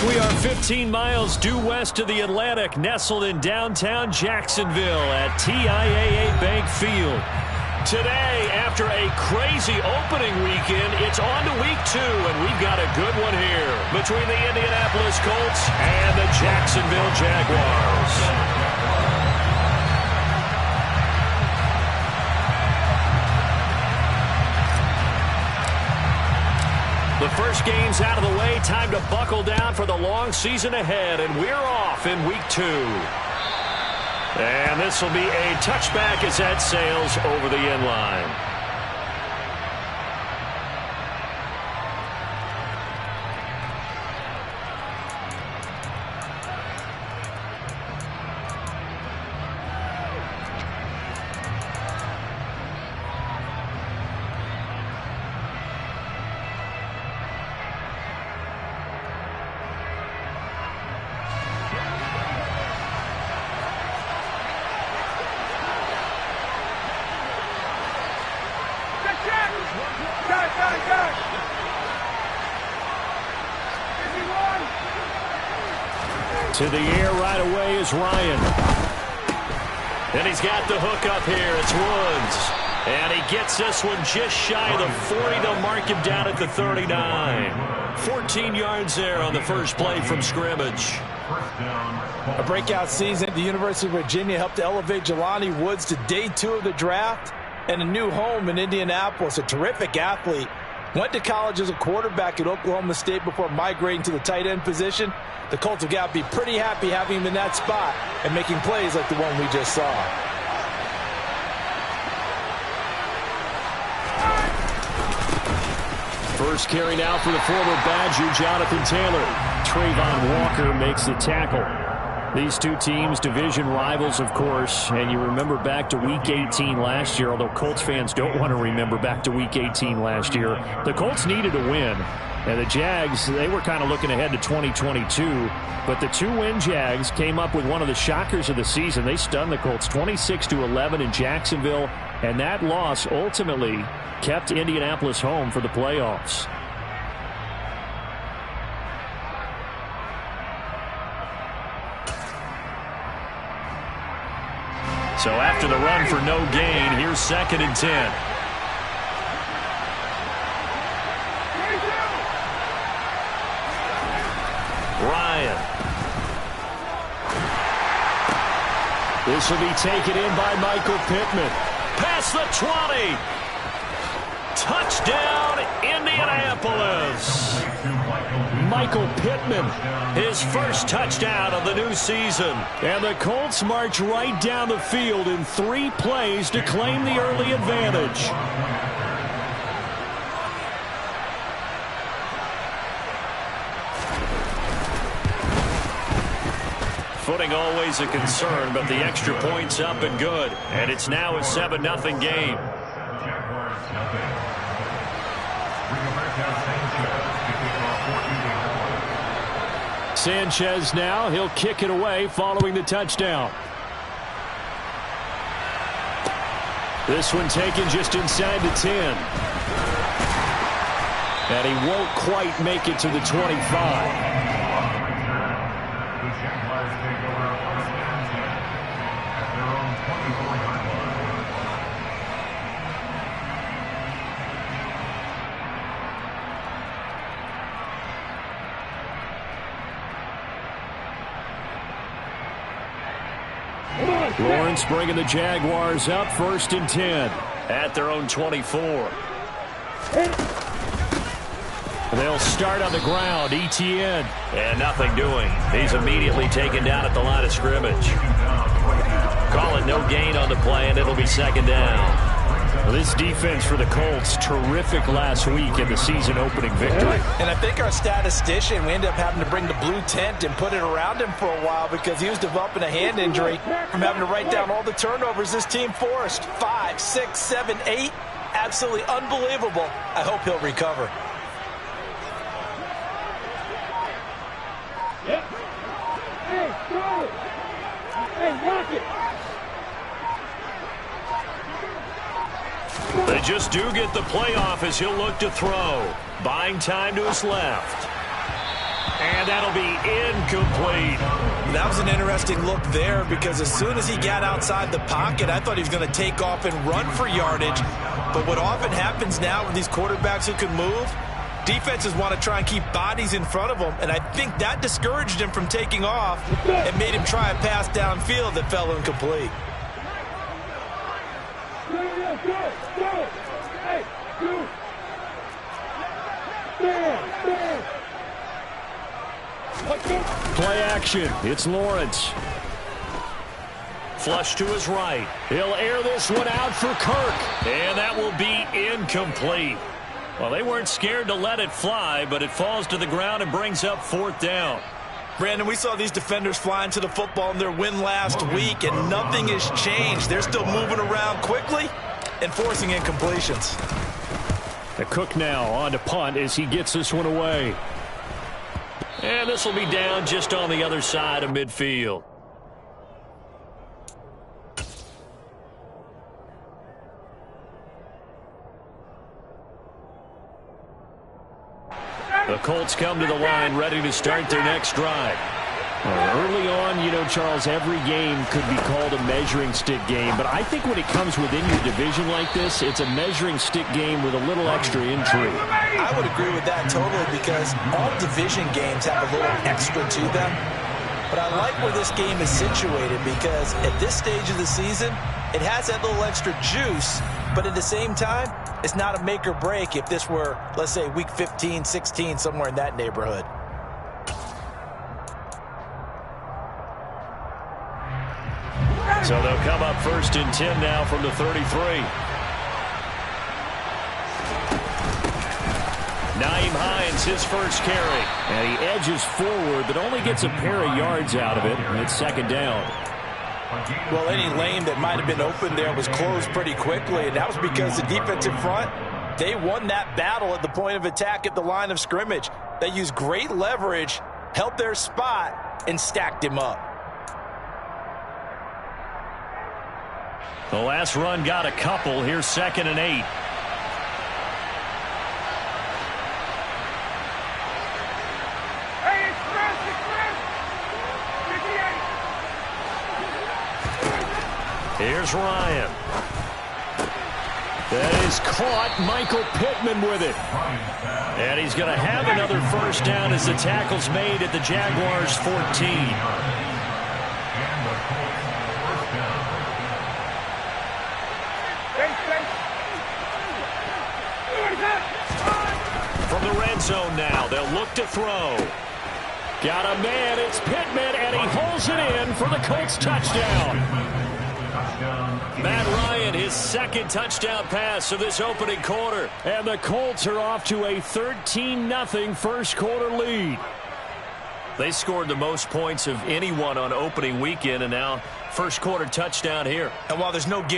We are 15 miles due west of the Atlantic, nestled in downtown Jacksonville at TIAA Bank Field. Today, after a crazy opening weekend, it's on to week 2, and we've got a good one here between the Indianapolis Colts and the Jacksonville Jaguars. The first game's out of the way. Time to buckle down for the long season ahead, and we're off in week 2. And this will be a touchback as that sails over the end line. To the air right away is Ryan. And he's got the hook up here. It's Woods. And he gets this one just shy of the 40. They'll mark him down at the 39. 14 yards there on the first play from scrimmage. A breakout season at the University of Virginia helped elevate Jelani Woods to day 2 of the draft and a new home in Indianapolis. A terrific athlete. Went to college as a quarterback at Oklahoma State before migrating to the tight end position. The Colts have got to be pretty happy having him in that spot and making plays like the one we just saw. First carry now for the former Badger, Jonathan Taylor. Trayvon Walker makes the tackle. These two teams, division rivals, of course, and you remember back to Week 18 last year, although Colts fans don't want to remember back to Week 18 last year. The Colts needed a win, and the Jags, they were kind of looking ahead to 2022, but the two-win Jags came up with one of the shockers of the season. They stunned the Colts 26-11 in Jacksonville, and that loss ultimately kept Indianapolis home for the playoffs. So after the run for no gain, here's 2nd and 10. Ryan. This will be taken in by Michael Pittman. Past the 20. Touchdown, Indianapolis. Michael Pittman, his first touchdown of the new season. And the Colts march right down the field in 3 plays to claim the early advantage. Footing always a concern, but the extra point's up and good. And it's now a 7-0 game. Sanchez now, he'll kick it away following the touchdown. This one taken just inside the 10. And he won't quite make it to the 25. Lawrence bringing the Jaguars up 1st and 10 at their own 24. They'll start on the ground. ETN. And nothing doing. He's immediately taken down at the line of scrimmage. Call it no gain on the play, and it'll be 2nd down. Well, this defense for the Colts, terrific last week in the season-opening victory. And I think our statistician, we ended up having to bring the blue tent and put it around him for a while because he was developing a hand injury from having to write down all the turnovers this team forced. 5, 6, 7, 8. Absolutely unbelievable. I hope he'll recover. Hey, throw it. Hey, knock it. They just do get the playoff as he'll look to throw. Buying time to his left. And that'll be incomplete. That was an interesting look there because as soon as he got outside the pocket, I thought he was going to take off and run for yardage. But what often happens now with these quarterbacks who can move, defenses want to try and keep bodies in front of them, and I think that discouraged him from taking off and made him try a pass downfield that fell incomplete. Play action. It's Lawrence. Flush to his right. He'll air this one out for Kirk. And that will be incomplete. Well, they weren't scared to let it fly, but it falls to the ground and brings up 4th down. Brandon, we saw these defenders flying to the football in their win last week, and nothing has changed. They're still moving around quickly and forcing incompletions. The Cook now on to punt as he gets this one away. And this will be down just on the other side of midfield. The Colts come to the line ready to start their next drive. Early on, you know, Charles, every game could be called a measuring stick game. But I think when it comes within your division like this, it's a measuring stick game with a little extra intrigue. I would agree with that totally because all division games have a little extra to them. But I like where this game is situated because at this stage of the season, it has that little extra juice. But at the same time, it's not a make or break if this were, let's say, week 15, 16, somewhere in that neighborhood. So they'll come up 1st and 10 now from the 33. Nyheim Hines, his first carry. And he edges forward, but only gets a pair of yards out of it. And it's 2nd down. Well, any lane that might have been open there was closed pretty quickly, and that was because the defensive front, they won that battle at the point of attack at the line of scrimmage. They used great leverage, held their spot, and stacked him up. The last run got a couple. Here's 2nd and 8. Here's Ryan. That is caught. Michael Pittman with it. And he's going to have another 1st down as the tackle's made at the Jaguars' 14. From the red zone now, they'll look to throw. Got a man, it's Pittman, and he holds it in for the Colts touchdown. Matt Ryan, his 2nd touchdown pass of this opening quarter. And the Colts are off to a 13-0 first quarter lead. They scored the most points of anyone on opening weekend, and now first quarter touchdown here. And while there's no